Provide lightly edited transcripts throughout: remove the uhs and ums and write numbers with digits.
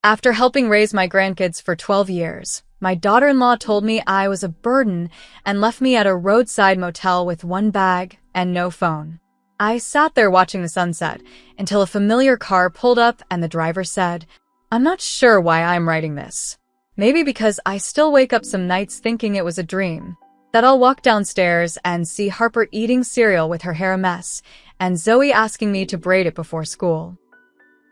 After helping raise my grandkids for 12 years, my daughter-in-law told me I was a burden and left me at a roadside motel with one bag and no phone. I sat there watching the sunset until a familiar car pulled up and the driver said, "I'm not sure why I'm writing this. Maybe because I still wake up some nights thinking it was a dream. That I'll walk downstairs and see Harper eating cereal with her hair a mess and Zoe asking me to braid it before school.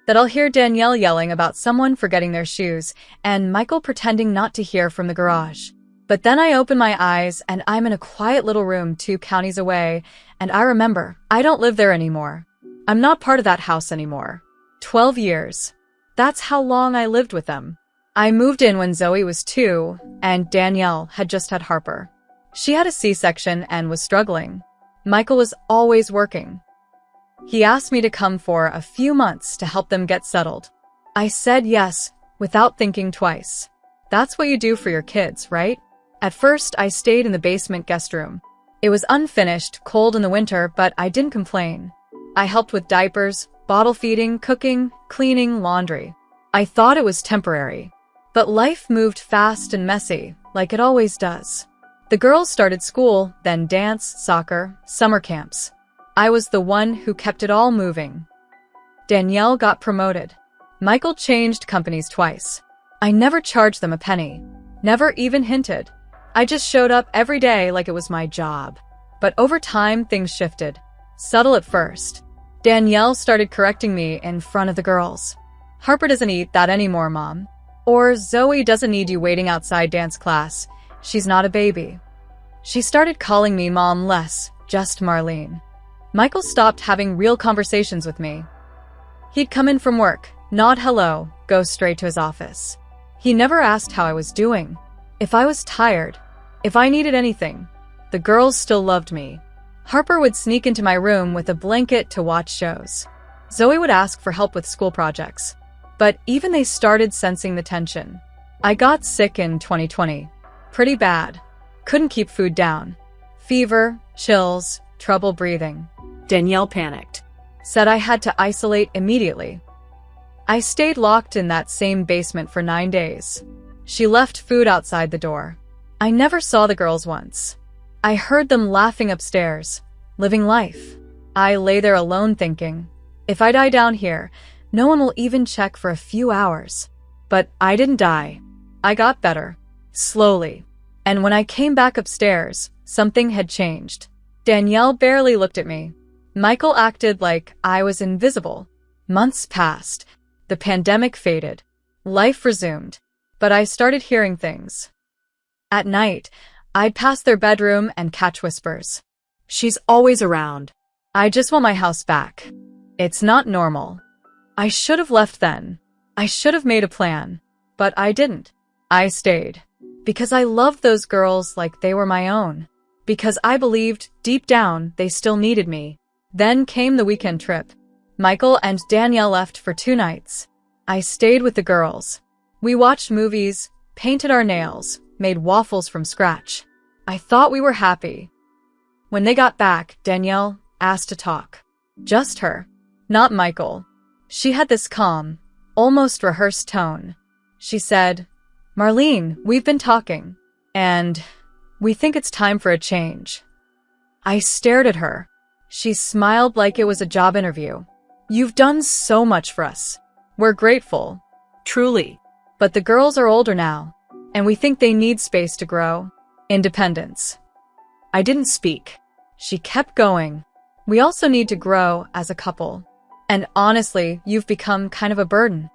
That I'll hear Danielle yelling about someone forgetting their shoes and Michael pretending not to hear from the garage. But then I open my eyes and I'm in a quiet little room 2 counties away, and I remember I don't live there anymore. I'm not part of that house anymore. 12 years. That's how long I lived with them. I moved in when Zoe was 2, and Danielle had just had Harper. She had a C-section and was struggling. Michael was always working. He asked me to come for a few months to help them get settled. I said yes, without thinking twice. That's what you do for your kids, right? At first, I stayed in the basement guest room. It was unfinished, cold in the winter, but I didn't complain. I helped with diapers, bottle feeding, cooking, cleaning, laundry. I thought it was temporary. But life moved fast and messy, like it always does. The girls started school, then dance, soccer, summer camps. I was the one who kept it all moving. Danielle got promoted. Michael changed companies twice. I never charged them a penny. Never even hinted. I just showed up every day like it was my job. But over time, things shifted. Subtle at first. Danielle started correcting me in front of the girls. "Harper doesn't eat that anymore, Mom." Or "Zoe doesn't need you waiting outside dance class. She's not a baby." She started calling me Mom less, just Marlene. Michael stopped having real conversations with me. He'd come in from work, nod hello, go straight to his office. He never asked how I was doing, if I was tired, if I needed anything. The girls still loved me. Harper would sneak into my room with a blanket to watch shows. Zoe would ask for help with school projects. But even they started sensing the tension. I got sick in 2020. Pretty bad. Couldn't keep food down. Fever, chills, trouble breathing. Danielle panicked. Said I had to isolate immediately. I stayed locked in that same basement for 9 days. She left food outside the door. I never saw the girls once. I heard them laughing upstairs, living life. I lay there alone thinking, if I die down here, no one will even check for a few hours. But I didn't die. I got better. Slowly. And when I came back upstairs, something had changed. Danielle barely looked at me. Michael acted like I was invisible. Months passed. The pandemic faded. Life resumed. But I started hearing things. At night, I'd pass their bedroom and catch whispers. "She's always around." "I just want my house back." "It's not normal." I should have left then. I should have made a plan. But I didn't. I stayed. Because I loved those girls like they were my own. Because I believed, deep down, they still needed me. Then came the weekend trip. Michael and Danielle left for 2 nights. I stayed with the girls. We watched movies, painted our nails, made waffles from scratch. I thought we were happy. When they got back, Danielle asked to talk. Just her. Not Michael. She had this calm, almost rehearsed tone. She said, "Marlene, we've been talking, and we think it's time for a change." I stared at her. She smiled like it was a job interview. "You've done so much for us. We're grateful." Truly. "But the girls are older now, and we think they need space to grow. Independence." I didn't speak. She kept going. "We also need to grow as a couple. And honestly, you've become kind of a burden."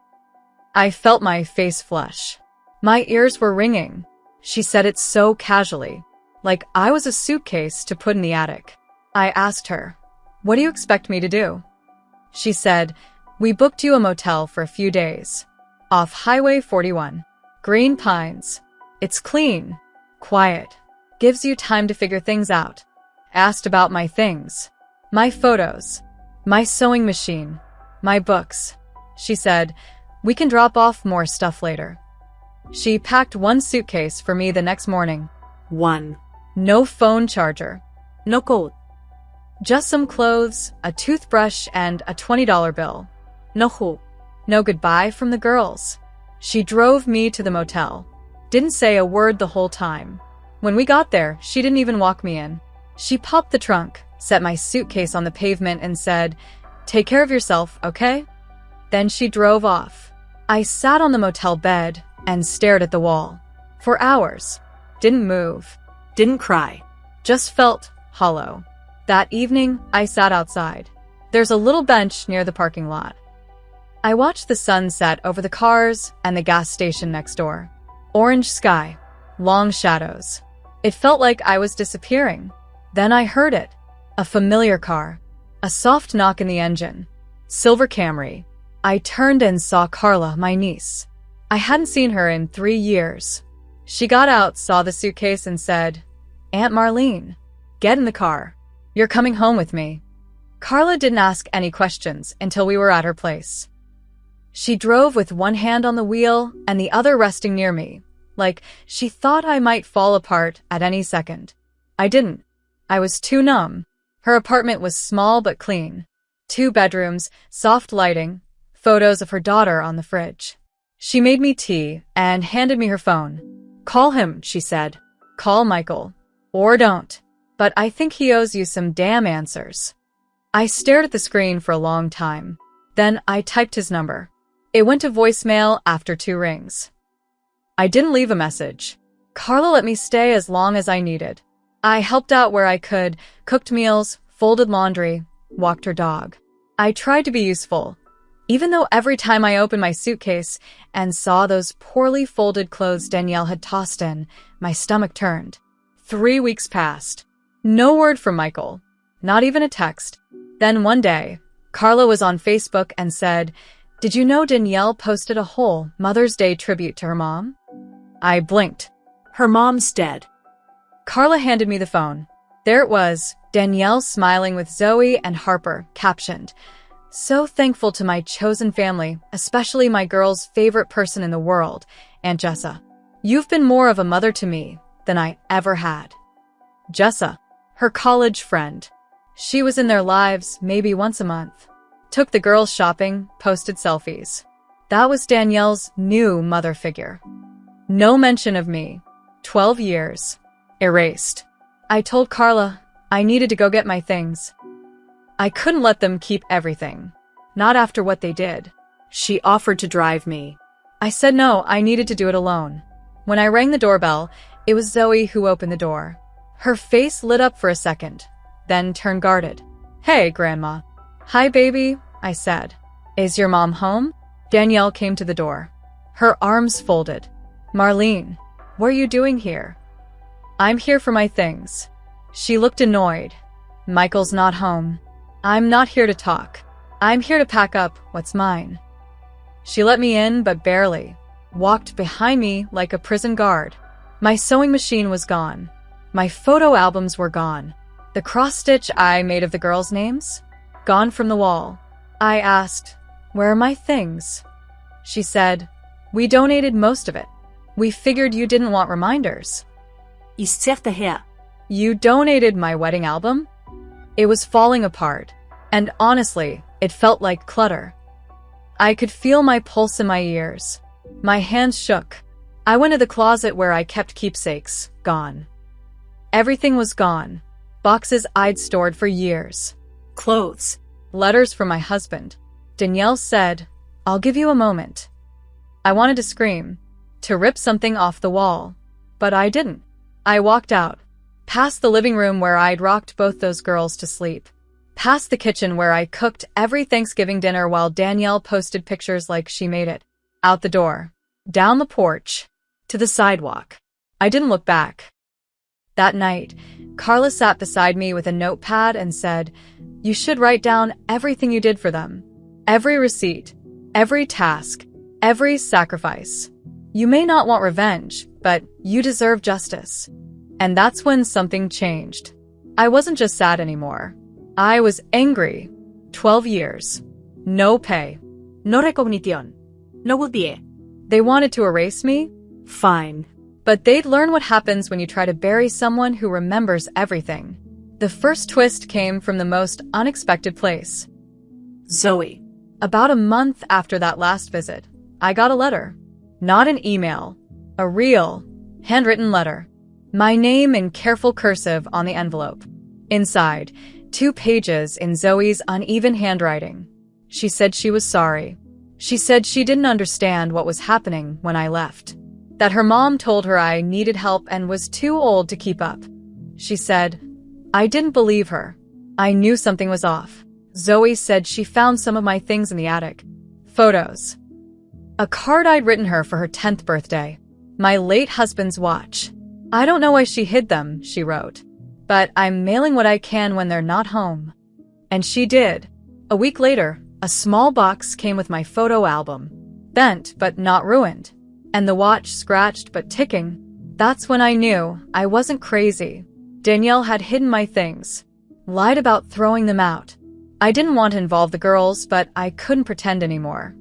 I felt my face flush. My ears were ringing. She said it so casually, like I was a suitcase to put in the attic. I asked her, "What do you expect me to do?" She said, "We booked you a motel for a few days. Off Highway 41. Green Pines. It's clean, quiet, gives you time to figure things out." Asked about my things. My photos. My sewing machine. My books. She said, "We can drop off more stuff later." She packed 1 suitcase for me the next morning. 1. No phone charger. No coat. Just some clothes, a toothbrush, and a $20 bill. No hope. No goodbye from the girls. She drove me to the motel. Didn't say a word the whole time. When we got there, she didn't even walk me in. She popped the trunk, set my suitcase on the pavement, and said, "Take care of yourself, okay?" Then she drove off. I sat on the motel bed and stared at the wall. For hours. Didn't move. Didn't cry. Just felt hollow. That evening, I sat outside. There's a little bench near the parking lot. I watched the sun set over the cars and the gas station next door. Orange sky. Long shadows. It felt like I was disappearing. Then I heard it. A familiar car. A soft knock in the engine. Silver Camry. I turned and saw Carla, my niece. I hadn't seen her in 3 years. She got out, saw the suitcase, and said, "Aunt Marlene, get in the car. You're coming home with me." Carla didn't ask any questions until we were at her place. She drove with one hand on the wheel and the other resting near me, like she thought I might fall apart at any second. I didn't. I was too numb. Her apartment was small but clean. 2 bedrooms, soft lighting, photos of her daughter on the fridge. She made me tea and handed me her phone. "Call him," she said. "Call Michael. Or don't. But I think he owes you some damn answers." I stared at the screen for a long time. Then I typed his number. It went to voicemail after 2 rings. I didn't leave a message. Carla let me stay as long as I needed. I helped out where I could, cooked meals, folded laundry, walked her dog. I tried to be useful, even though every time I opened my suitcase and saw those poorly folded clothes Danielle had tossed in, my stomach turned. 3 weeks passed. No word from Michael. Not even a text. Then one day, Carla was on Facebook and said, "Did you know Danielle posted a whole Mother's Day tribute to her mom?" I blinked. Her mom's dead. Carla handed me the phone. There it was, Danielle smiling with Zoe and Harper, captioned, "So thankful to my chosen family, especially my girl's favorite person in the world, Aunt Jessa. You've been more of a mother to me than I ever had." Jessa, her college friend. She was in their lives maybe once a month. Took the girls shopping, posted selfies. That was Danielle's new mother figure. No mention of me. 12 years. Erased. I told Carla I needed to go get my things. I couldn't let them keep everything. Not after what they did. She offered to drive me. I said no, I needed to do it alone. When I rang the doorbell, it was Zoe who opened the door. Her face lit up for a second, then turned guarded. "Hey, Grandma." "Hi, baby," I said. "Is your mom home?" Danielle came to the door. Her arms folded. "Marlene, what are you doing here?" "I'm here for my things." She looked annoyed. "Michael's not home. I'm not here to talk. I'm here to pack up what's mine." She let me in, but barely. Walked behind me like a prison guard. My sewing machine was gone. My photo albums were gone. The cross-stitch I made of the girls' names? Gone from the wall. I asked, "Where are my things?" She said, "We donated most of it. We figured you didn't want reminders." DisappeaR. "You donated my wedding album?" It was falling apart, and honestly, it felt like clutter. I could feel my pulse in my ears. My hands shook. I went to the closet where I kept keepsakes. Gone. Everything was gone. Boxes I'd stored for years. Clothes. Letters from my husband. Danielle said, "I'll give you a moment." I wanted to scream, to rip something off the wall, but I didn't. I walked out, past the living room where I'd rocked both those girls to sleep, past the kitchen where I cooked every Thanksgiving dinner while Danielle posted pictures like she made it, out the door, down the porch, to the sidewalk. I didn't look back. That night, Carla sat beside me with a notepad and said, "You should write down everything you did for them. Every receipt, every task, every sacrifice. You may not want revenge, but you deserve justice." And that's when something changed. I wasn't just sad anymore. I was angry. 12 years. No pay. No recognición. No goodbye. They wanted to erase me? Fine. But they'd learn what happens when you try to bury someone who remembers everything. The first twist came from the most unexpected place. Zoe. About a month after that last visit, I got a letter. Not an email. A real, handwritten letter. My name in careful cursive on the envelope. Inside, 2 pages in Zoe's uneven handwriting. She said she was sorry. She said she didn't understand what was happening when I left. That her mom told her I needed help and was too old to keep up. She said, I didn't believe her. I knew something was off. Zoe said she found some of my things in the attic. Photos. A card I'd written her for her 10th birthday. My late husband's watch. I don't know why she hid them, she wrote. But I'm mailing what I can when they're not home. And she did. A week later, a small box came with my photo album. Bent, but not ruined. And the watch scratched but ticking. That's when I knew I wasn't crazy. Danielle had hidden my things. Lied about throwing them out. I didn't want to involve the girls, but I couldn't pretend anymore.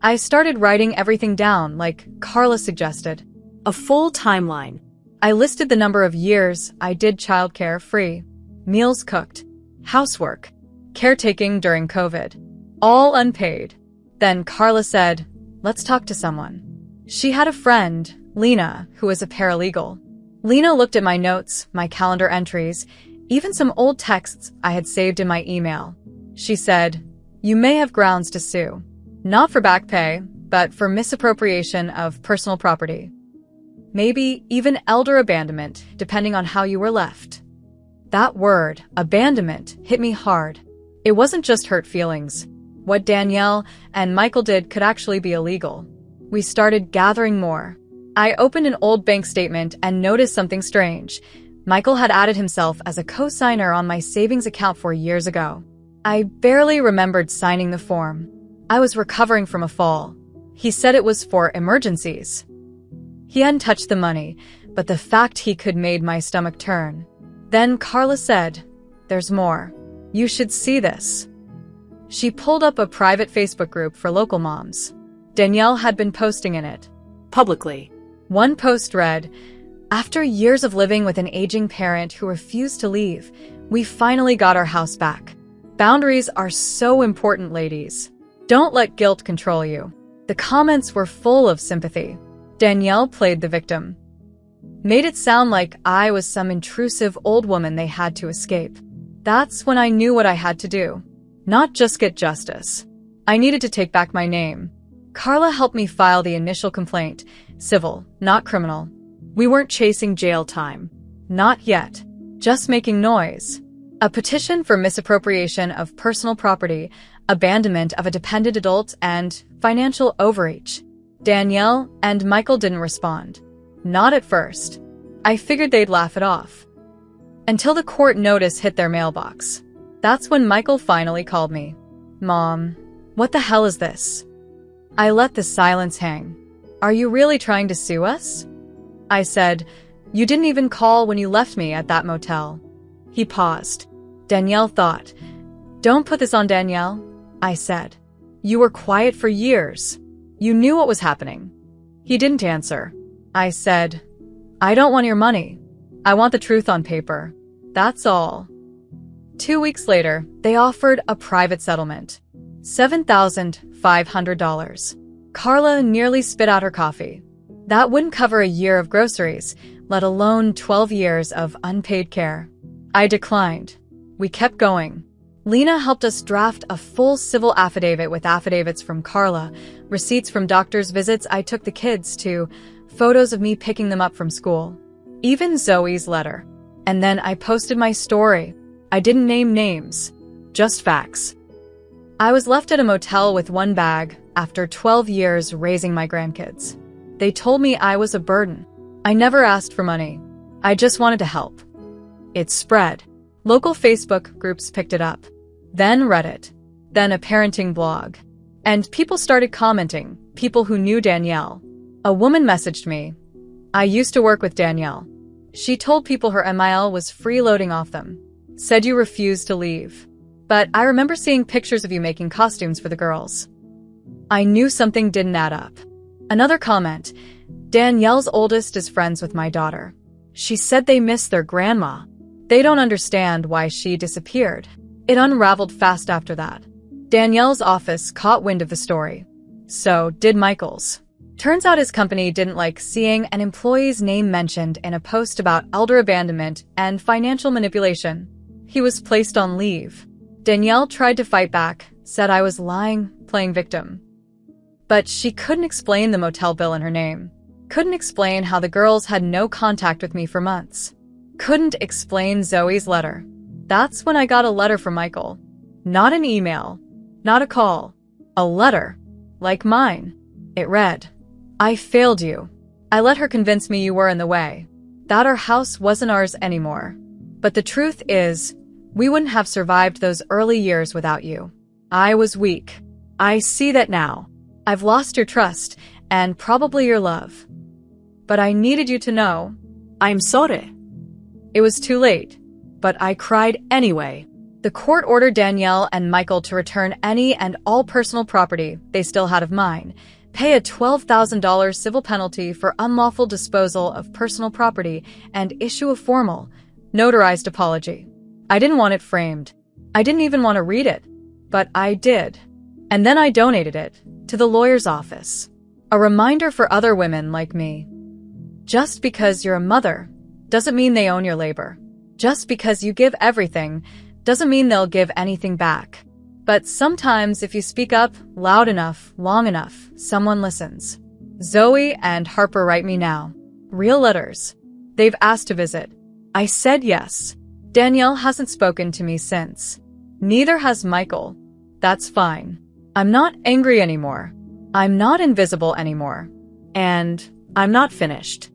I started writing everything down, like Carla suggested. A full timeline. I listed the number of years I did childcare free, meals cooked, housework, caretaking during COVID, all unpaid. Then Carla said, let's talk to someone. She had a friend, Lena, who was a paralegal. Lena looked at my notes, my calendar entries, even some old texts I had saved in my email. She said, you may have grounds to sue. Not for back pay, but for misappropriation of personal property. Maybe even elder abandonment, depending on how you were left. That word, abandonment, hit me hard. It wasn't just hurt feelings. What Danielle and Michael did could actually be illegal. We started gathering more. I opened an old bank statement and noticed something strange. Michael had added himself as a co-signer on my savings account 4 years ago. I barely remembered signing the form. I was recovering from a fall. He said it was for emergencies. He hadn't touched the money, but the fact he could made my stomach turn. Then Carla said, there's more. You should see this. She pulled up a private Facebook group for local moms. Danielle had been posting in it. Publicly. One post read, after years of living with an aging parent who refused to leave, we finally got our house back. Boundaries are so important, ladies. Don't let guilt control you. The comments were full of sympathy. Danielle played the victim. Made it sound like I was some intrusive old woman they had to escape. That's when I knew what I had to do. Not just get justice. I needed to take back my name. Carla helped me file the initial complaint. Civil, not criminal. We weren't chasing jail time. Not yet. Just making noise. A petition for misappropriation of personal property, abandonment of a dependent adult, and financial overreach. Danielle and Michael didn't respond. Not at first. I figured they'd laugh it off. Until the court notice hit their mailbox. That's when Michael finally called me. Mom, what the hell is this? I let the silence hang. Are you really trying to sue us? I said, you didn't even call when you left me at that motel. He paused. Danielle thought. Don't put this on Danielle, I said. You were quiet for years. You knew what was happening. He didn't answer. I said, I don't want your money. I want the truth on paper. That's all. 2 weeks later, they offered a private settlement. $7,500. Carla nearly spit out her coffee. That wouldn't cover a year of groceries, let alone 12 years of unpaid care. I declined. We kept going. Lena helped us draft a full civil affidavit with affidavits from Carla, receipts from doctor's visits I took the kids to, photos of me picking them up from school. Even Zoe's letter. And then I posted my story. I didn't name names. Just facts. I was left at a motel with one bag after 12 years raising my grandkids. They told me I was a burden. I never asked for money. I just wanted to help. It spread. Local Facebook groups picked it up. Then Reddit. Then a parenting blog. And people started commenting, people who knew Danielle. A woman messaged me. I used to work with Danielle. She told people her MIL was freeloading off them. Said you refused to leave. But I remember seeing pictures of you making costumes for the girls. I knew something didn't add up. Another comment. Danielle's oldest is friends with my daughter. She said they miss their grandma. They don't understand why she disappeared. It unraveled fast after that. Danielle's office caught wind of the story. So did Michael's. Turns out his company didn't like seeing an employee's name mentioned in a post about elder abandonment and financial manipulation. He was placed on leave. Danielle tried to fight back, said I was lying, playing victim. But she couldn't explain the motel bill in her name. Couldn't explain how the girls had no contact with me for months. Couldn't explain Zoe's letter. That's when I got a letter from Michael. Not an email. Not a call. A letter. Like mine. It read, I failed you. I let her convince me you were in the way. That our house wasn't ours anymore. But the truth is, we wouldn't have survived those early years without you. I was weak. I see that now. I've lost your trust, and probably your love. But I needed you to know. I'm sorry. It was too late. But I cried anyway. The court ordered Danielle and Michael to return any and all personal property they still had of mine, pay a $12,000 civil penalty for unlawful disposal of personal property, and issue a formal, notarized apology. I didn't want it framed. I didn't even want to read it. But I did. And then I donated it to the lawyer's office. A reminder for other women like me. Just because you're a mother doesn't mean they own your labor. Just because you give everything doesn't mean they'll give anything back. But sometimes if you speak up loud enough, long enough, someone listens. Zoe and Harper write me now. Real letters. They've asked to visit. I said yes. Danielle hasn't spoken to me since. Neither has Michael. That's fine. I'm not angry anymore. I'm not invisible anymore. And I'm not finished.